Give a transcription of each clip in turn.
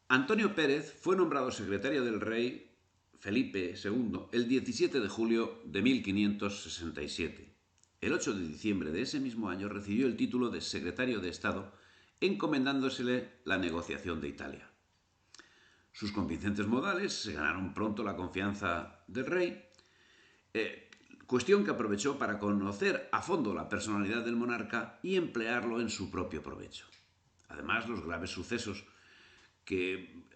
Antonio Pérez fue nombrado secretario del rey Felipe II el 17 de julio de 1567. El 8 de diciembre de ese mismo año recibió el título de secretario de Estado, encomendándosele la negociación de Italia. Sus convincentes modales se ganaron pronto la confianza del rey, cuestión que aprovechó para conocer a fondo la personalidad del monarca y emplearlo en su propio provecho. Además, los graves sucesos que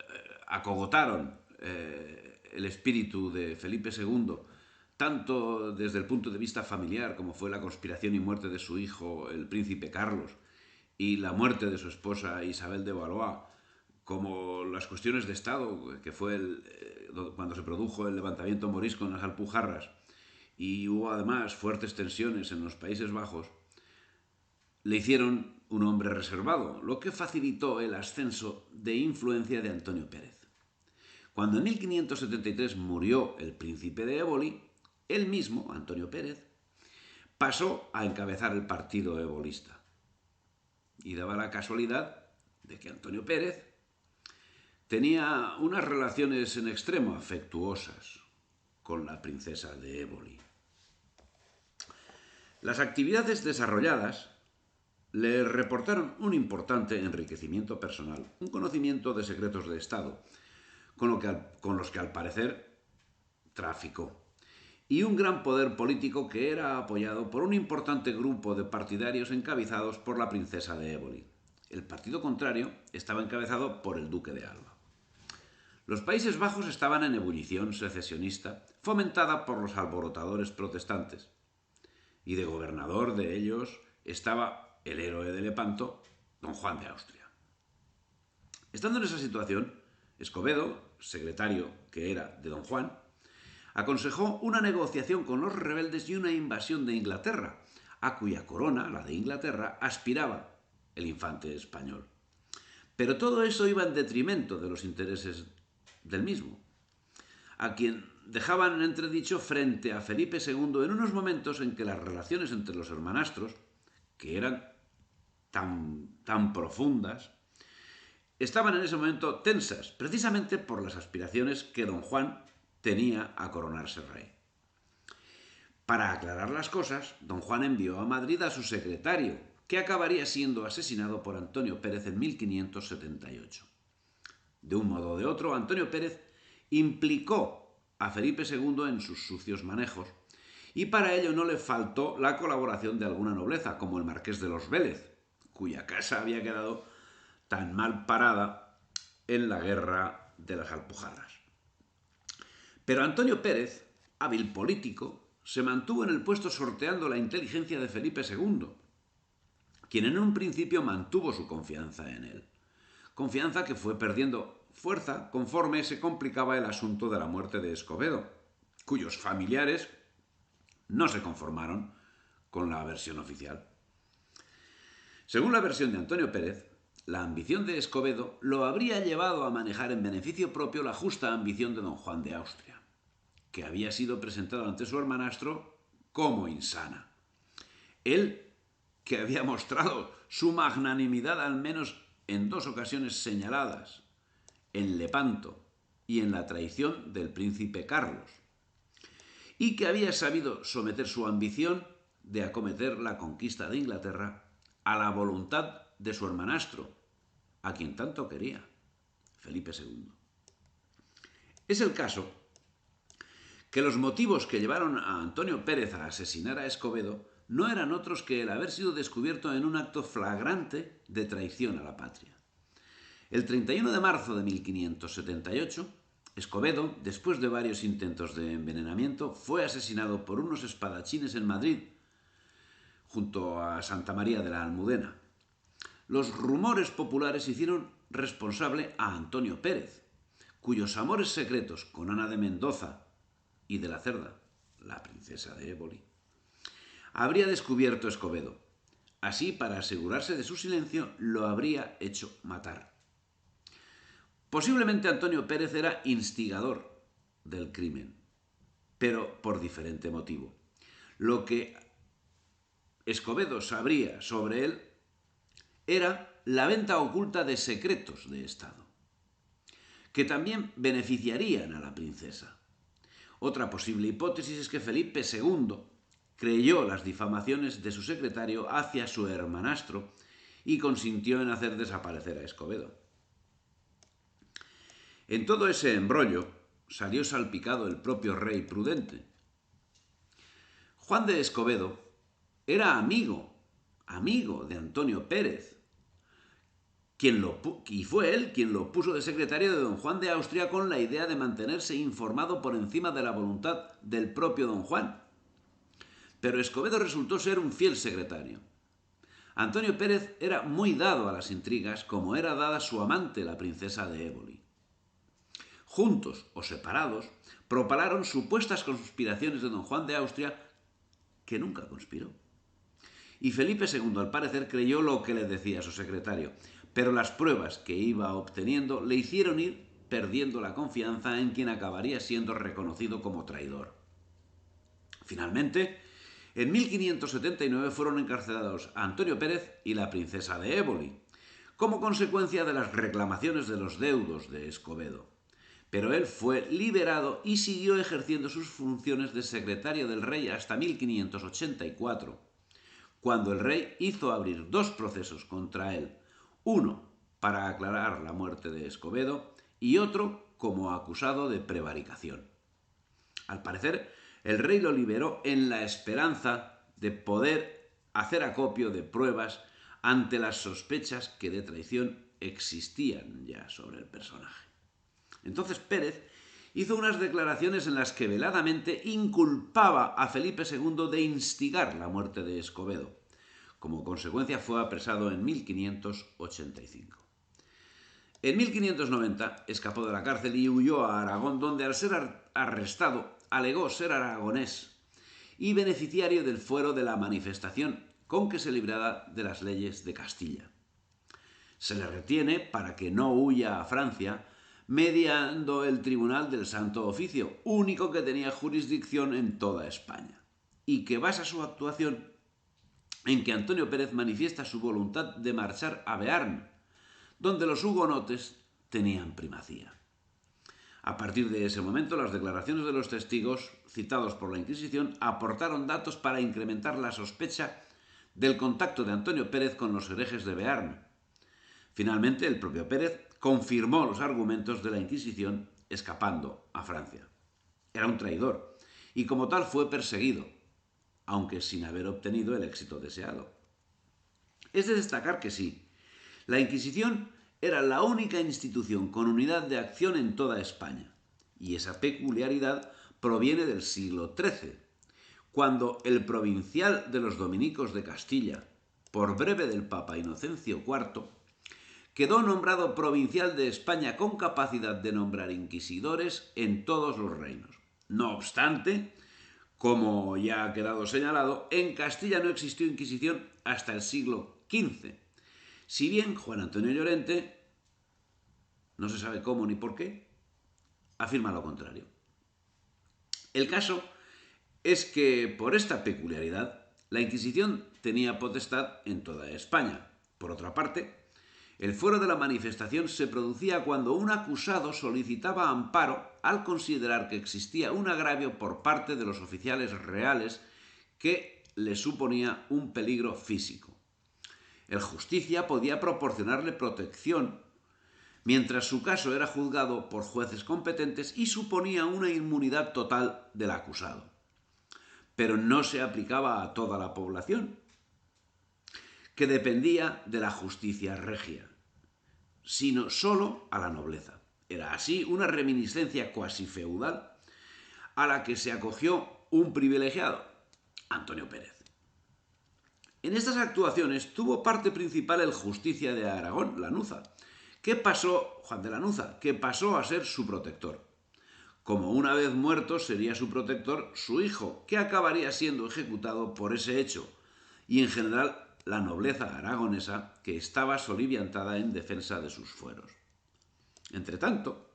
acogotaron el espíritu de Felipe II, tanto desde el punto de vista familiar, como fue la conspiración y muerte de su hijo, el príncipe Carlos, y la muerte de su esposa Isabel de Valois, como las cuestiones de Estado, que fue cuando se produjo el levantamiento morisco en las Alpujarras, y hubo además fuertes tensiones en los Países Bajos, le hicieron un hombre reservado, lo que facilitó el ascenso de influencia de Antonio Pérez. Cuando en 1573 murió el príncipe de Éboli, él mismo, Antonio Pérez, pasó a encabezar el partido ebolista. Y daba la casualidad de que Antonio Pérez tenía unas relaciones en extremo afectuosas con la princesa de Éboli. Las actividades desarrolladas le reportaron un importante enriquecimiento personal, un conocimiento de secretos de Estado, con los que al parecer traficó, y un gran poder político que era apoyado por un importante grupo de partidarios encabezados por la princesa de Éboli. El partido contrario estaba encabezado por el duque de Alba. Los Países Bajos estaban en ebullición secesionista, fomentada por los alborotadores protestantes, y de gobernador de ellos estaba el héroe de Lepanto, don Juan de Austria. Estando en esa situación, Escobedo, secretario que era de don Juan, aconsejó una negociación con los rebeldes y una invasión de Inglaterra, a cuya corona, la de Inglaterra, aspiraba el infante español. Pero todo eso iba en detrimento de los intereses del mismo, a quien dejaban en entredicho frente a Felipe II en unos momentos en que las relaciones entre los hermanastros, que eran tan profundas, estaban en ese momento tensas, precisamente por las aspiraciones que don Juan tenía a coronarse rey. Para aclarar las cosas, don Juan envió a Madrid a su secretario, que acabaría siendo asesinado por Antonio Pérez en 1578. De un modo o de otro, Antonio Pérez implicó a Felipe II en sus sucios manejos, y para ello no le faltó la colaboración de alguna nobleza, como el marqués de los Vélez, cuya casa había quedado tan mal parada en la guerra de las Alpujarras. Pero Antonio Pérez, hábil político, se mantuvo en el puesto sorteando la inteligencia de Felipe II, quien en un principio mantuvo su confianza en él. Confianza que fue perdiendo fuerza conforme se complicaba el asunto de la muerte de Escobedo, cuyos familiares no se conformaron con la versión oficial. Según la versión de Antonio Pérez, la ambición de Escobedo lo habría llevado a manejar en beneficio propio la justa ambición de don Juan de Austria, que había sido presentado ante su hermanastro como insana. Él, que había mostrado su magnanimidad al menos en dos ocasiones señaladas, en Lepanto y en la traición del príncipe Carlos, y que había sabido someter su ambición de acometer la conquista de Inglaterra a la voluntad de su hermanastro, a quien tanto quería, Felipe II. Es el caso que los motivos que llevaron a Antonio Pérez a asesinar a Escobedo no eran otros que el haber sido descubierto en un acto flagrante de traición a la patria. El 31 de marzo de 1578, Escobedo, después de varios intentos de envenenamiento, fue asesinado por unos espadachines en Madrid, junto a Santa María de la Almudena. Los rumores populares hicieron responsable a Antonio Pérez, cuyos amores secretos con Ana de Mendoza y de la Cerda, la princesa de Éboli, habría descubierto Escobedo. Así, para asegurarse de su silencio, lo habría hecho matar. Posiblemente Antonio Pérez era instigador del crimen, pero por diferente motivo. Lo que Escobedo sabría sobre él era la venta oculta de secretos de Estado. que también beneficiarían a la princesa. Otra posible hipótesis es que Felipe II creyó las difamaciones de su secretario hacia su hermanastro y consintió en hacer desaparecer a Escobedo. En todo ese embrollo salió salpicado el propio rey prudente. Juan de Escobedo era amigo de Antonio Pérez, y fue él quien lo puso de secretario de don Juan de Austria con la idea de mantenerse informado por encima de la voluntad del propio don Juan. Pero Escobedo resultó ser un fiel secretario. Antonio Pérez era muy dado a las intrigas, como era dada su amante, la princesa de Éboli. Juntos o separados, propalaron supuestas conspiraciones de don Juan de Austria, que nunca conspiró. Y Felipe II, al parecer, creyó lo que le decía su secretario, pero las pruebas que iba obteniendo le hicieron ir perdiendo la confianza en quien acabaría siendo reconocido como traidor. Finalmente, en 1579 fueron encarcelados Antonio Pérez y la princesa de Éboli, como consecuencia de las reclamaciones de los deudos de Escobedo. Pero él fue liberado y siguió ejerciendo sus funciones de secretario del rey hasta 1584, cuando el rey hizo abrir 2 procesos contra él, uno para aclarar la muerte de Escobedo y otro como acusado de prevaricación. Al parecer, el rey lo liberó en la esperanza de poder hacer acopio de pruebas ante las sospechas que de traición existían ya sobre el personaje. Entonces Pérez hizo unas declaraciones en las que veladamente inculpaba a Felipe II de instigar la muerte de Escobedo. Como consecuencia fue apresado en 1585. En 1590 escapó de la cárcel y huyó a Aragón, donde al ser arrestado alegó ser aragonés y beneficiario del fuero de la manifestación con que se libraba de las leyes de Castilla. Se le retiene para que no huya a Francia, mediando el Tribunal del Santo Oficio, único que tenía jurisdicción en toda España, y que basa su actuación en que Antonio Pérez manifiesta su voluntad de marchar a Bearn, donde los hugonotes tenían primacía. A partir de ese momento, las declaraciones de los testigos citados por la Inquisición aportaron datos para incrementar la sospecha del contacto de Antonio Pérez con los herejes de Bearn. Finalmente, el propio Pérez confirmó los argumentos de la Inquisición escapando a Francia. Era un traidor y como tal fue perseguido, aunque sin haber obtenido el éxito deseado. Es de destacar que sí, la Inquisición era la única institución con unidad de acción en toda España, y esa peculiaridad proviene del siglo XIII, cuando el provincial de los dominicos de Castilla, por breve del Papa Inocencio IV, quedó nombrado provincial de España con capacidad de nombrar inquisidores en todos los reinos. No obstante, como ya ha quedado señalado, en Castilla no existió Inquisición hasta el siglo XV. Si bien Juan Antonio Llorente, no se sabe cómo ni por qué, afirma lo contrario. El caso es que, por esta peculiaridad, la Inquisición tenía potestad en toda España. Por otra parte, el fuero de la manifestación se producía cuando un acusado solicitaba amparo al considerar que existía un agravio por parte de los oficiales reales que le suponía un peligro físico. El justicia podía proporcionarle protección, mientras su caso era juzgado por jueces competentes y suponía una inmunidad total del acusado. Pero no se aplicaba a toda la población, que dependía de la justicia regia, sino solo a la nobleza. Era así una reminiscencia cuasi feudal a la que se acogió un privilegiado, Antonio Pérez. En estas actuaciones tuvo parte principal el justicia de Aragón, Juan de Lanuza, que pasó a ser su protector. Como una vez muerto sería su protector su hijo, que acabaría siendo ejecutado por ese hecho, y en general la nobleza aragonesa que estaba soliviantada en defensa de sus fueros. Entretanto,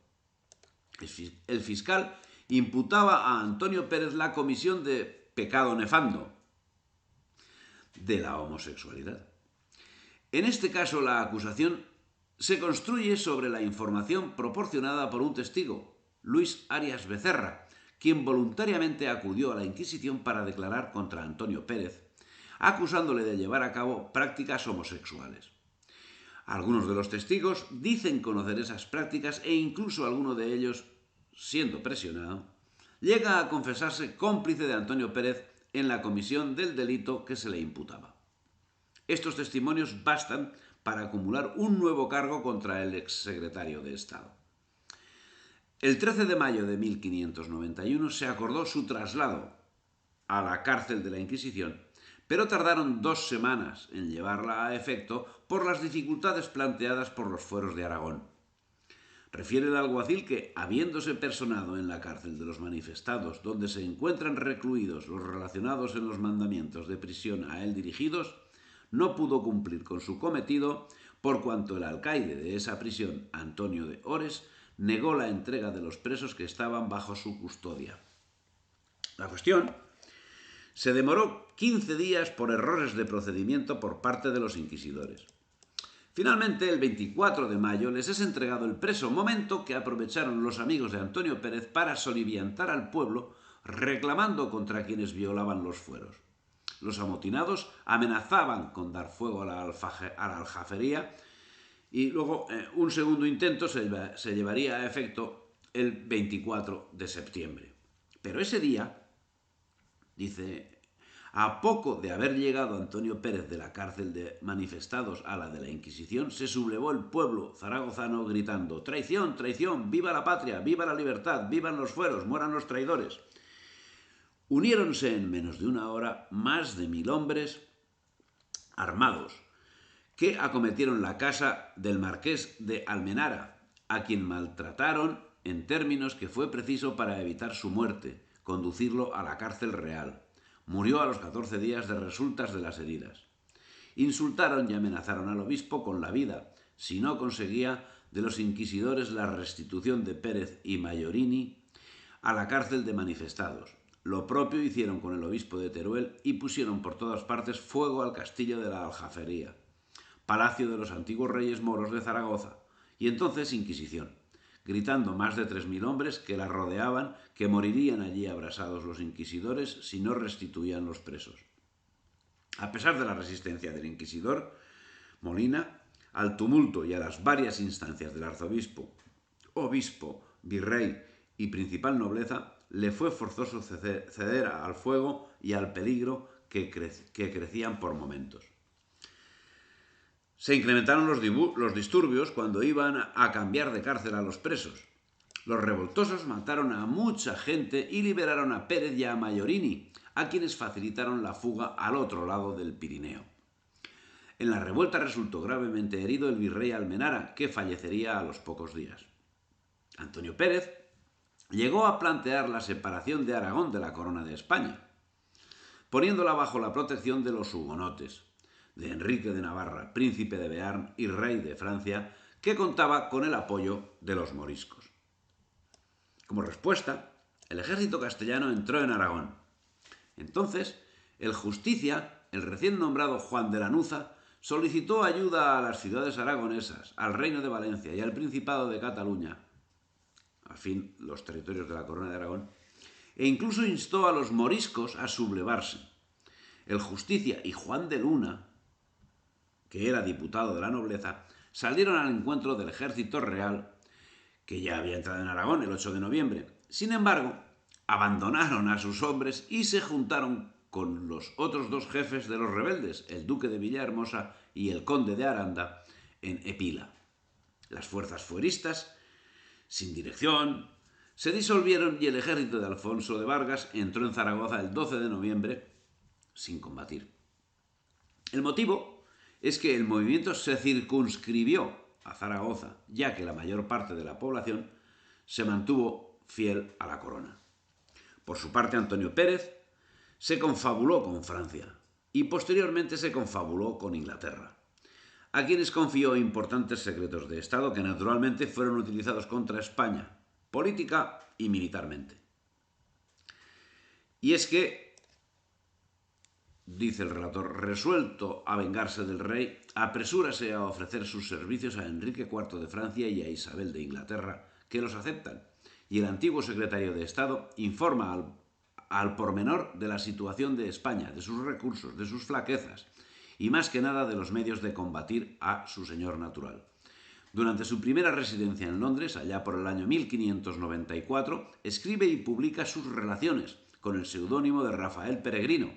el fiscal imputaba a Antonio Pérez la comisión de pecado nefando de la homosexualidad. En este caso, la acusación se construye sobre la información proporcionada por un testigo, Luis Arias Becerra, quien voluntariamente acudió a la Inquisición para declarar contra Antonio Pérez, acusándole de llevar a cabo prácticas homosexuales. Algunos de los testigos dicen conocer esas prácticas e incluso alguno de ellos, siendo presionado, llega a confesarse cómplice de Antonio Pérez en la comisión del delito que se le imputaba. Estos testimonios bastan para acumular un nuevo cargo contra el exsecretario de Estado. El 13 de mayo de 1591 se acordó su traslado a la cárcel de la Inquisición, pero tardaron 2 semanas en llevarla a efecto por las dificultades planteadas por los fueros de Aragón. Refiere el alguacil que, habiéndose personado en la cárcel de los manifestados, donde se encuentran recluidos los relacionados en los mandamientos de prisión a él dirigidos, no pudo cumplir con su cometido, por cuanto el alcaide de esa prisión, Antonio de Ores, negó la entrega de los presos que estaban bajo su custodia. La cuestión se demoró 15 días por errores de procedimiento por parte de los inquisidores. Finalmente, el 24 de mayo les es entregado el preso, momento que aprovecharon los amigos de Antonio Pérez para soliviantar al pueblo, reclamando contra quienes violaban los fueros. Los amotinados amenazaban con dar fuego a la aljafería y luego un segundo intento se llevaría a efecto el 24 de septiembre. Pero ese día, dice, a poco de haber llegado Antonio Pérez de la cárcel de manifestados a la de la Inquisición, se sublevó el pueblo zaragozano gritando: «¡Traición, traición! ¡Viva la patria! ¡Viva la libertad! ¡Vivan los fueros! ¡Mueran los traidores!». Uniéronse en menos de una hora más de 1000 hombres armados que acometieron la casa del marqués de Almenara, a quien maltrataron en términos que fue preciso para evitar su muerte, conducirlo a la cárcel real. Murió a los 14 días de resultas de las heridas. Insultaron y amenazaron al obispo con la vida, si no conseguía de los inquisidores la restitución de Pérez y Mayorini a la cárcel de manifestados. Lo propio hicieron con el obispo de Teruel y pusieron por todas partes fuego al castillo de la Aljafería, palacio de los antiguos reyes moros de Zaragoza, y entonces Inquisición, gritando más de 3000 hombres que la rodeaban, que morirían allí abrasados los inquisidores si no restituían los presos. A pesar de la resistencia del inquisidor Molina, al tumulto y a las varias instancias del arzobispo, obispo, virrey y principal nobleza, le fue forzoso ceder al fuego y al peligro que crecían por momentos. Se incrementaron los disturbios cuando iban a cambiar de cárcel a los presos. Los revoltosos mataron a mucha gente y liberaron a Pérez y a Mayorini, a quienes facilitaron la fuga al otro lado del Pirineo. En la revuelta resultó gravemente herido el virrey Almenara, que fallecería a los pocos días. Antonio Pérez llegó a plantear la separación de Aragón de la corona de España, poniéndola bajo la protección de los hugonotes, de Enrique de Navarra, príncipe de Bearn y rey de Francia, que contaba con el apoyo de los moriscos. Como respuesta, el ejército castellano entró en Aragón. Entonces, el Justicia, el recién nombrado Juan de Lanuza, solicitó ayuda a las ciudades aragonesas, al Reino de Valencia y al Principado de Cataluña, al fin los territorios de la Corona de Aragón, e incluso instó a los moriscos a sublevarse. El Justicia y Juan de Luna, que era diputado de la nobleza, salieron al encuentro del ejército real, que ya había entrado en Aragón el 8 de noviembre. Sin embargo, abandonaron a sus hombres y se juntaron con los otros 2 jefes de los rebeldes, el duque de Villahermosa y el conde de Aranda, en Epila. Las fuerzas fueristas, sin dirección, se disolvieron y el ejército de Alfonso de Vargas entró en Zaragoza el 12 de noviembre sin combatir. El motivo es que el movimiento se circunscribió a Zaragoza, ya que la mayor parte de la población se mantuvo fiel a la corona. Por su parte, Antonio Pérez se confabuló con Francia y posteriormente se confabuló con Inglaterra, a quienes confió importantes secretos de Estado que naturalmente fueron utilizados contra España, política y militarmente. Y es que dice el relator, resuelto a vengarse del rey, apresúrase a ofrecer sus servicios a Enrique IV de Francia y a Isabel de Inglaterra, que los aceptan, y el antiguo secretario de Estado informa al pormenor de la situación de España, de sus recursos, de sus flaquezas, y más que nada de los medios de combatir a su señor natural. Durante su primera residencia en Londres, allá por el año 1594, escribe y publica sus relaciones con el seudónimo de Rafael Peregrino,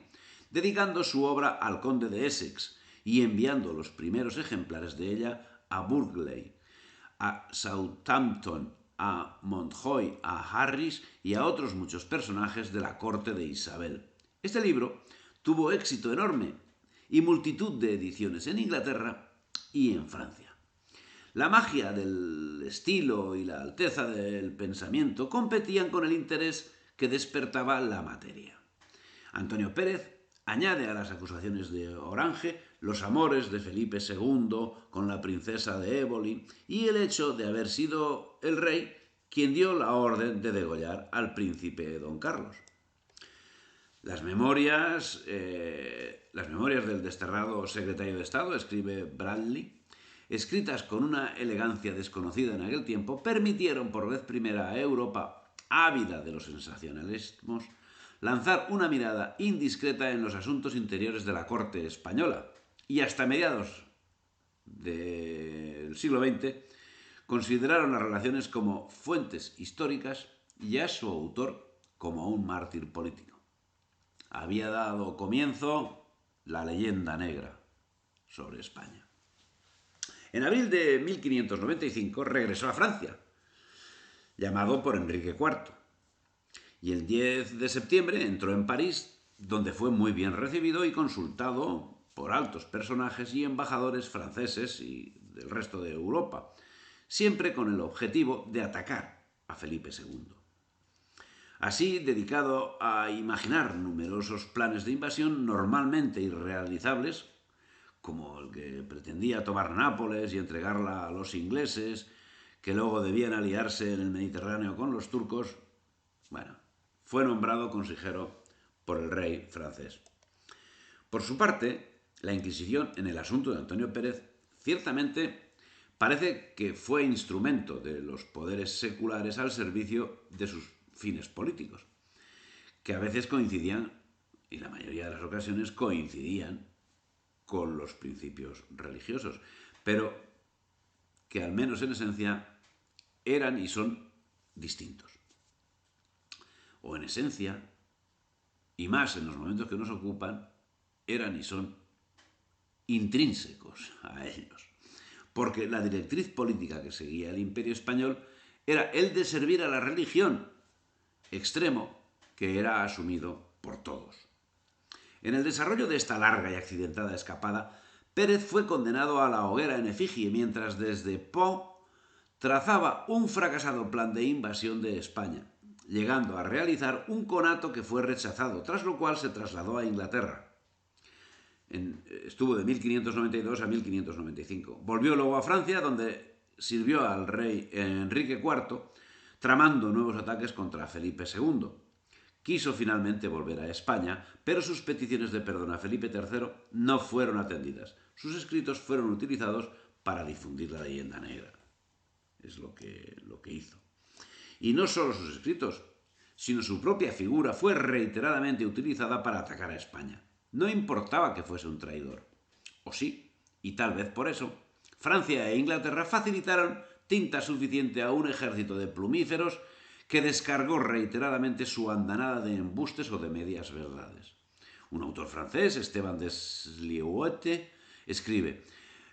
dedicando su obra al conde de Essex y enviando los primeros ejemplares de ella a Burghley, a Southampton, a Montjoy, a Harris y a otros muchos personajes de la corte de Isabel. Este libro tuvo éxito enorme y multitud de ediciones en Inglaterra y en Francia. La magia del estilo y la alteza del pensamiento competían con el interés que despertaba la materia. Antonio Pérez añade a las acusaciones de Orange los amores de Felipe II con la princesa de Éboli y el hecho de haber sido el rey quien dio la orden de degollar al príncipe don Carlos. Las memorias del desterrado secretario de Estado, escribe Bradley, escritas con una elegancia desconocida en aquel tiempo, permitieron por vez primera a Europa, ávida de los sensacionalismos, lanzar una mirada indiscreta en los asuntos interiores de la corte española y hasta mediados del siglo XX consideraron las relaciones como fuentes históricas y a su autor como un mártir político. Había dado comienzo la leyenda negra sobre España. En abril de 1595 regresó a Francia, llamado por Enrique IV, y el 10 de septiembre entró en París, donde fue muy bien recibido y consultado por altos personajes y embajadores franceses y del resto de Europa, siempre con el objetivo de atacar a Felipe II. Así, dedicado a imaginar numerosos planes de invasión normalmente irrealizables, como el que pretendía tomar Nápoles y entregarla a los ingleses, que luego debían aliarse en el Mediterráneo con los turcos, fue nombrado consejero por el rey francés. Por su parte, la Inquisición en el asunto de Antonio Pérez ciertamente parece que fue instrumento de los poderes seculares al servicio de sus fines políticos, que a veces coincidían, y la mayoría de las ocasiones coincidían, con los principios religiosos, pero que al menos en esencia eran y son distintos. O en esencia, y más en los momentos que nos ocupan, eran y son intrínsecos a ellos. Porque la directriz política que seguía el Imperio Español era el de servir a la religión, extremo que era asumido por todos. En el desarrollo de esta larga y accidentada escapada, Pérez fue condenado a la hoguera en efigie, mientras desde Pau trazaba un fracasado plan de invasión de España, llegando a realizar un conato que fue rechazado, tras lo cual se trasladó a Inglaterra. Estuvo de 1592 a 1595. Volvió luego a Francia, donde sirvió al rey Enrique IV, tramando nuevos ataques contra Felipe II. Quiso finalmente volver a España, pero sus peticiones de perdón a Felipe III no fueron atendidas. Sus escritos fueron utilizados para difundir la leyenda negra. Es lo que hizo. Y no solo sus escritos, sino su propia figura fue reiteradamente utilizada para atacar a España. No importaba que fuese un traidor. O sí, y tal vez por eso, Francia e Inglaterra facilitaron tinta suficiente a un ejército de plumíferos que descargó reiteradamente su andanada de embustes o de medias verdades. Un autor francés, Esteban Desliouette, escribe: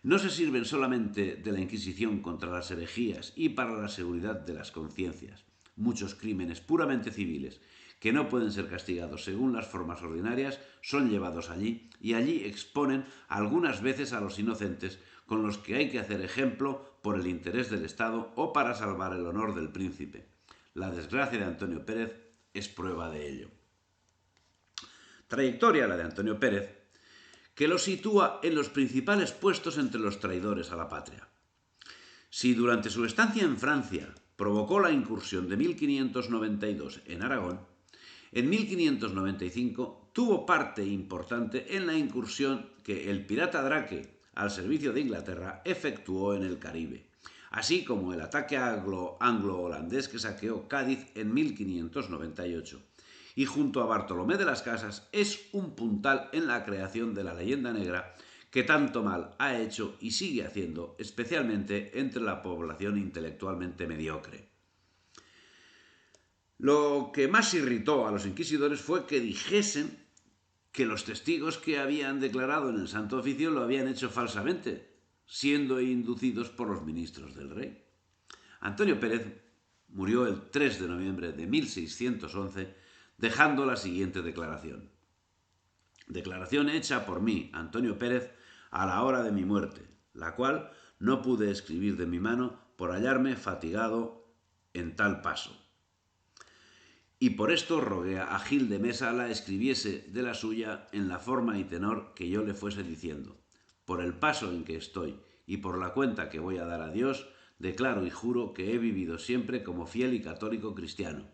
no se sirven solamente de la Inquisición contra las herejías y para la seguridad de las conciencias. Muchos crímenes puramente civiles, que no pueden ser castigados según las formas ordinarias, son llevados allí y allí exponen algunas veces a los inocentes, con los que hay que hacer ejemplo por el interés del Estado o para salvar el honor del príncipe. La desgracia de Antonio Pérez es prueba de ello. Trayectoria la de Antonio Pérez, que lo sitúa en los principales puestos entre los traidores a la patria. Si durante su estancia en Francia provocó la incursión de 1592 en Aragón, en 1595 tuvo parte importante en la incursión que el pirata Drake, al servicio de Inglaterra, efectuó en el Caribe, así como el ataque anglo-holandés que saqueó Cádiz en 1598. Y junto a Bartolomé de las Casas es un puntal en la creación de la leyenda negra que tanto mal ha hecho y sigue haciendo, especialmente entre la población intelectualmente mediocre. Lo que más irritó a los inquisidores fue que dijesen que los testigos que habían declarado en el Santo Oficio lo habían hecho falsamente, siendo inducidos por los ministros del rey. Antonio Pérez murió el 3 de noviembre de 1611, dejando la siguiente declaración. Declaración hecha por mí, Antonio Pérez, a la hora de mi muerte, la cual no pude escribir de mi mano por hallarme fatigado en tal paso. Y por esto rogué a Gil de Mesa la escribiese de la suya en la forma y tenor que yo le fuese diciendo. Por el paso en que estoy y por la cuenta que voy a dar a Dios, declaro y juro que he vivido siempre como fiel y católico cristiano.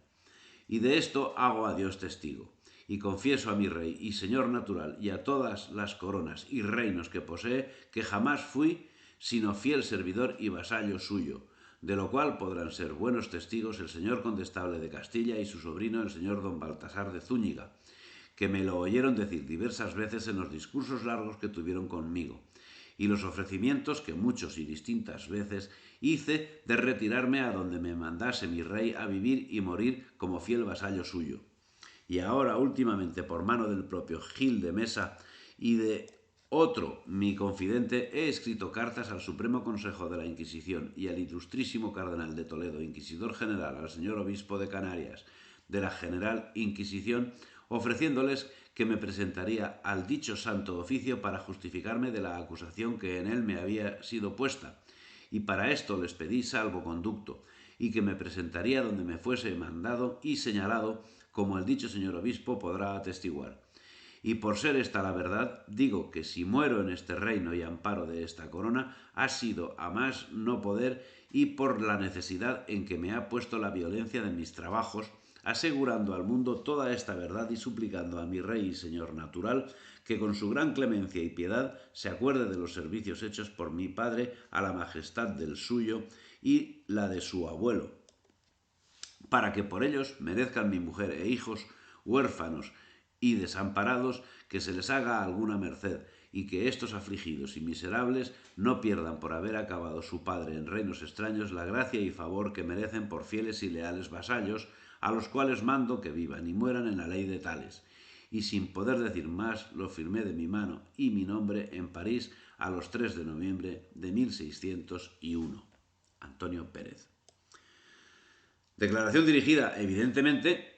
Y de esto hago a Dios testigo. Y confieso a mi rey y señor natural y a todas las coronas y reinos que posee que jamás fui sino fiel servidor y vasallo suyo, de lo cual podrán ser buenos testigos el señor condestable de Castilla y su sobrino el señor don Baltasar de Zúñiga, que me lo oyeron decir diversas veces en los discursos largos que tuvieron conmigo, y los ofrecimientos que muchos y distintas veces hice de retirarme a donde me mandase mi rey a vivir y morir como fiel vasallo suyo. Y ahora últimamente por mano del propio Gil de Mesa y de otro, mi confidente, he escrito cartas al Supremo Consejo de la Inquisición y al ilustrísimo Cardenal de Toledo, Inquisidor General, al señor Obispo de Canarias, de la General Inquisición, ofreciéndoles que me presentaría al dicho santo oficio para justificarme de la acusación que en él me había sido puesta, y para esto les pedí salvoconducto, y que me presentaría donde me fuese mandado y señalado, como el dicho señor obispo podrá atestiguar. Y por ser esta la verdad, digo que si muero en este reino y amparo de esta corona, ha sido a más no poder y por la necesidad en que me ha puesto la violencia de mis trabajos, asegurando al mundo toda esta verdad y suplicando a mi rey y señor natural que con su gran clemencia y piedad se acuerde de los servicios hechos por mi padre a la majestad del suyo y la de su abuelo, para que por ellos merezcan mi mujer e hijos huérfanos y desamparados que se les haga alguna merced, y que estos afligidos y miserables no pierdan por haber acabado su padre en reinos extraños la gracia y favor que merecen por fieles y leales vasallos, a los cuales mando que vivan y mueran en la ley de tales. Y sin poder decir más, lo firmé de mi mano y mi nombre en París a los 3 de noviembre de 1601. Antonio Pérez. Declaración dirigida, evidentemente,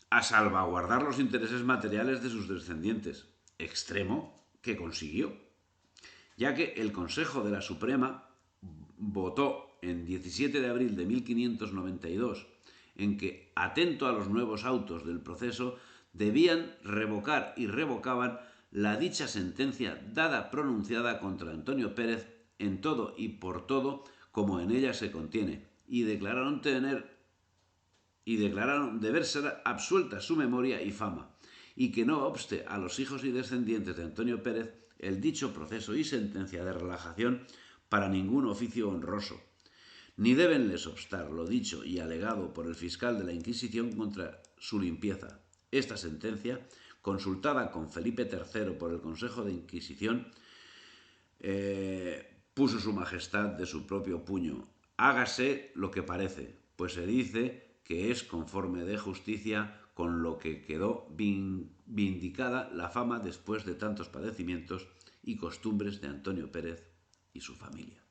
a salvaguardar los intereses materiales de sus descendientes, extremo que consiguió, ya que el Consejo de la Suprema votó en 17 de abril de 1592 en que, atento a los nuevos autos del proceso, debían revocar y revocaban la dicha sentencia dada pronunciada contra Antonio Pérez en todo y por todo como en ella se contiene, y declararon deber ser absuelta su memoria y fama, y que no obste a los hijos y descendientes de Antonio Pérez el dicho proceso y sentencia de relajación para ningún oficio honroso, ni debenles obstar lo dicho y alegado por el fiscal de la Inquisición contra su limpieza. Esta sentencia, consultada con Felipe III por el Consejo de Inquisición, puso su majestad de su propio puño. Hágase lo que parece, pues se dice que es conforme de justicia, con lo que quedó vindicada la fama después de tantos padecimientos y costumbres de Antonio Pérez y su familia.